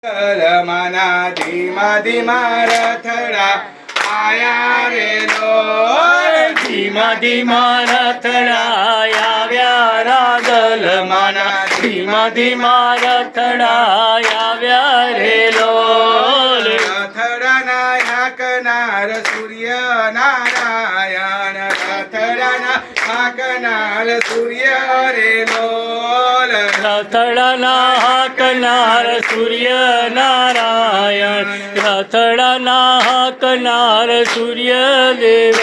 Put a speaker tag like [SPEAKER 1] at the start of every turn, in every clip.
[SPEAKER 1] માના ધીમા ધીમા રથડા આયા રે લોલ
[SPEAKER 2] ધીમા ધીમા રથડા આવ્યા રાગલ માના ધીમા ધીમા રથડા આવ્યા રે લોલ
[SPEAKER 1] રથડાના હાકનાર સૂર્ય નારાયણ રથડાના હાકનાર સૂર્ય રે લોલ
[SPEAKER 2] રથડાના હાકનાર સૂર્ય નારાયણ રથડાના હાકનાર સૂર્ય દેવ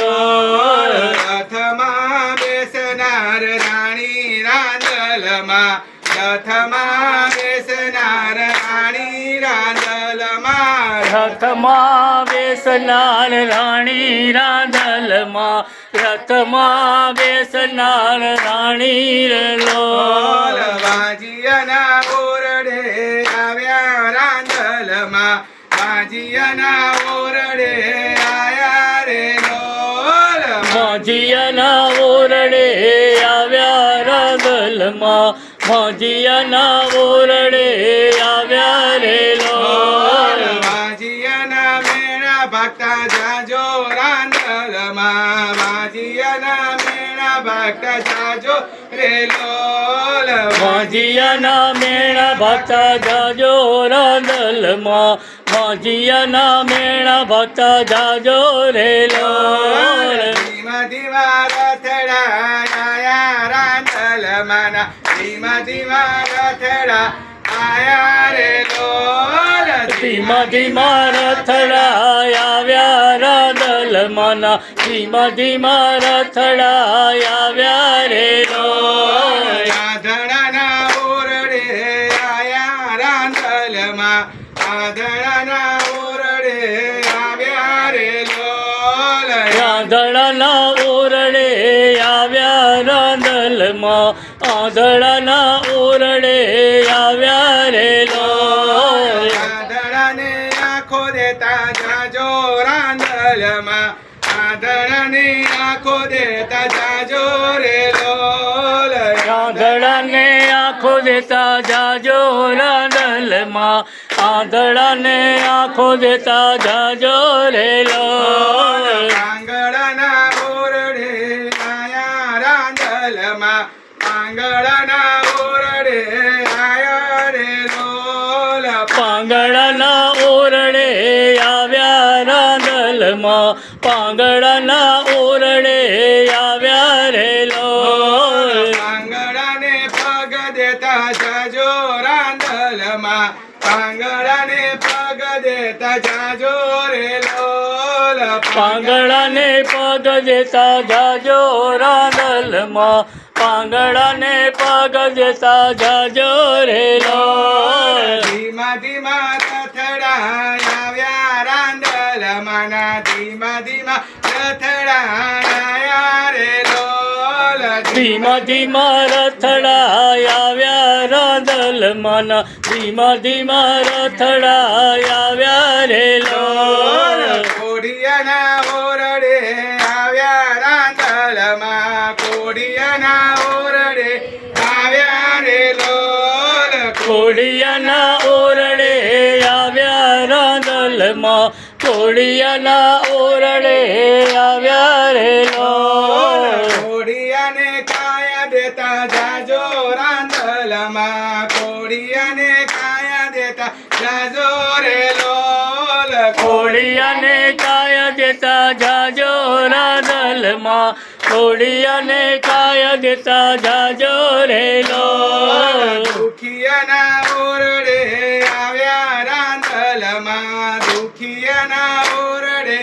[SPEAKER 1] રથમાં બેસનાર રાણી રાંદલમાં રથમાં બેસનાર રાણી રાંદલમાં
[SPEAKER 2] રથમાં બેસનાર રાણી રાંદલમાં રથમાં બેસનાર રાણી લોલ
[SPEAKER 1] વાજીયાના ઓરડે આવ્યા રાંદલમાં વાજીયાના ઓરડે આયા રે લોલ
[SPEAKER 2] મોજીયાના ઓરડે આવ્યા રાંદલમાં મોજીયાના ઓરડે આવ્યા રે લોલ
[SPEAKER 1] વાજીયાના મેળા ભાગતા જાજો રાંદલમાં વાજીયાના મેળા ભાગતા જાજો રે લોલ
[SPEAKER 2] મોજીયાના મેળા ભાગતા જાજો રાંદલમાં મોજીયાના મેળા ભાગતા જાજો રે લોલ
[SPEAKER 1] ધીમા ધીમા રથડા આયા રાંદલમાં ધીમા ધીમા રથડા આયા રે લોલ
[SPEAKER 2] ધીમા ધીમા રથડા આવ્યા રાંદલમાં ધીમા ધીમા રથડા આવ્યા રે લોલ
[SPEAKER 1] આધણાના ઓરડે આયા રાંદલમાં આધણાના ઓરડે આવ્યા રે લોલ
[SPEAKER 2] આંધળાના ઓરડે આવ્યા રાંદલમાં આંધળાના ઓરડે આવ્યા રે લોલ
[SPEAKER 1] આધણાને આંખો દેતા જાજો રાંદલમાં આધણાને આંખો દેતા જાજો રે લોલ
[SPEAKER 2] આંધળાને આંખો દેતા જાજો રાંદલમાં આંધળાને આંખો દેતા જાજો રે લોલ
[SPEAKER 1] આંગળાના ઓરડે આયા રાંદલમાં આંગળાના ઓરડે આયા રે લોલ
[SPEAKER 2] પાંગળાના ઓરડે આવ્યા રાંદલમાં પાંગળાના ઓરડે આવ્યા રે લોલ
[SPEAKER 1] પાંગળાને પગ દેતા જાજો રાંદલમાં પાંગળાને પગ દેતા જાજો રે લોલ
[SPEAKER 2] પાંગળાને પગ દેતા જાજો રાંદલમાં પાંગળાને પગ દેતા જાજો રે લોલ
[SPEAKER 1] ધીમા ધીમા રથડા આવ્યા રાંદલમાં ધીમા ધીમા રથડા આયા રે લોલ
[SPEAKER 2] ધીમા ધીમા રથડા આવ્યા રાંદલમાં ધીમા ધીમા રથડા આવ્યા રે લોલ
[SPEAKER 1] કોડિયાના ઓરડે આવ્યા રાંદલમાં કોડિયાના ઓરડે આવ્યા રે લોલ
[SPEAKER 2] કોડિયાના ઓરડે આવ્યા રાંદલમાં કોડિયાના ઓરડે આવ્યા રે લોલ
[SPEAKER 1] કોડિયાને કાયા દેતા જાજો રાંદલમાં કોડિયાને કાયા દેતા જાજો રે લોલ
[SPEAKER 2] કોડિયાને કાયા દેતા જાજો રાંદલમાં કોડિયાને કાયા દેતા જાજો રે લોલ
[SPEAKER 1] દુખિયાના ઓરડે આવ્યા રાંદલમાં દુખિયાના ઓરડે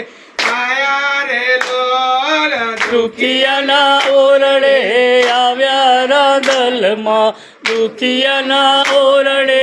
[SPEAKER 1] આયા રે લોલ
[SPEAKER 2] દુખિયાના ઓરડે આવ્યા રાંદલમાં દુખિયાના ઓરડે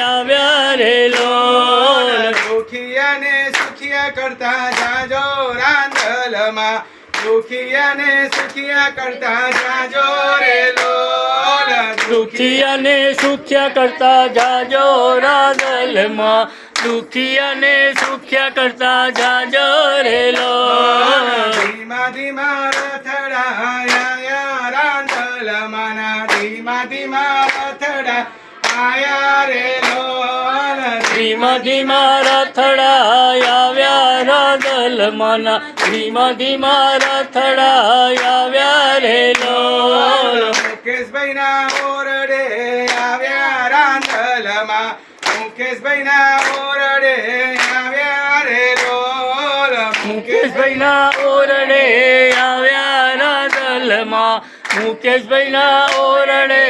[SPEAKER 2] આવ્યા રે લોલ
[SPEAKER 1] દુખિયાને સુખિયા કરતા જાજો રાંદલમાં દુખિયાને સુખિયા કરતા જાજો રે લોલ
[SPEAKER 2] દુખિયાને સુખ્યા કરતા જાજો રાંદલમાં દુખિયાને સુખ્યા કરતા જાજો રે લોલ
[SPEAKER 1] ધીમા ધીમા રથડા આયા રાંદલમાં ધીમા ધીમા રથડા આયા રે લોલ
[SPEAKER 2] ધીમા ધીમા રથડા આવ્યા રાંદલમાના ધીમા ધીમા રથડા આવ્યા રે લોલ
[SPEAKER 1] મુકેશભાઈ ના ઓરડે આવ્યા રાંદલમાં મુકેશભાઈ ના ઓરડે આવ્યા રે લોલ
[SPEAKER 2] મુકેશભાઈના ઓરડે આવ્યા રાંદલમાં મુકેશભાઈના ઓરડે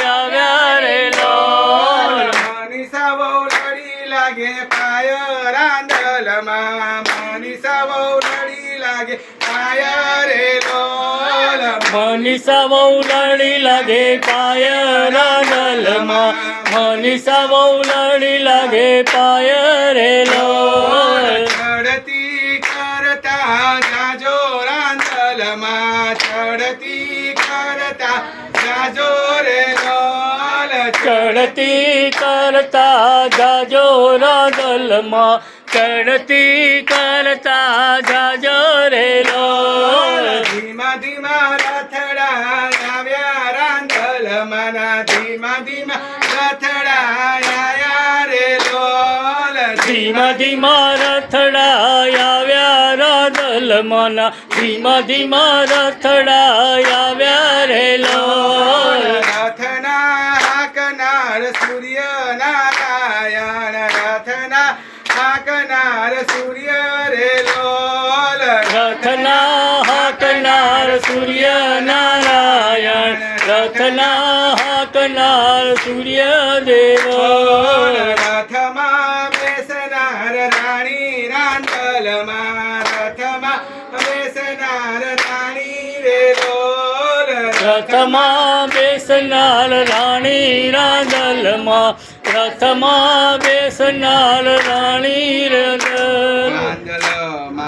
[SPEAKER 2] આવ્યા રે લોલ
[SPEAKER 1] મનીષા બહુ લડી લાગે પાય રાંદલમાં મનીષા બહુ લડી લાગે પાય રે લોલ
[SPEAKER 2] મનીષા બહુ લડી લાગે પાય રાંદલમાં મનીષા બહુ લડી લાગે પાય રે લોલ
[SPEAKER 1] ચડતી કરતા જાજો રાંદલમાં ચડતી કરતા જાજો રે લોલ
[SPEAKER 2] ચડતી કરતા જાજો રાંદલમાં ચડતી કરતા જાજો રે લોલ
[SPEAKER 1] ધીમા ધીમા રથડા આવ્યા રાંદલમાં ધીમા ધીમા રથડા આવ્યા રે લોલ
[SPEAKER 2] ધીમા ધીમા રથડા આવ્યા રાંદલમાં ધીમા ધીમા રથડા આવ્યા રે લોલ
[SPEAKER 1] રથના હાકનાર સૂર્ય નારાયણ રથના હાકનાર સૂર્ય રે લોલ
[SPEAKER 2] રથના હાકનાર સૂર્ય નારાયણ રથના હાકનાર સૂર્ય દેવ
[SPEAKER 1] રથમાં બેસનાર રાણી રાંદલમાં રથમાં બેસનાર રાણી રે લોલ
[SPEAKER 2] રથમાં બેસનાર રાણી રાંદલમાં રથમાં બેસનાર રાણી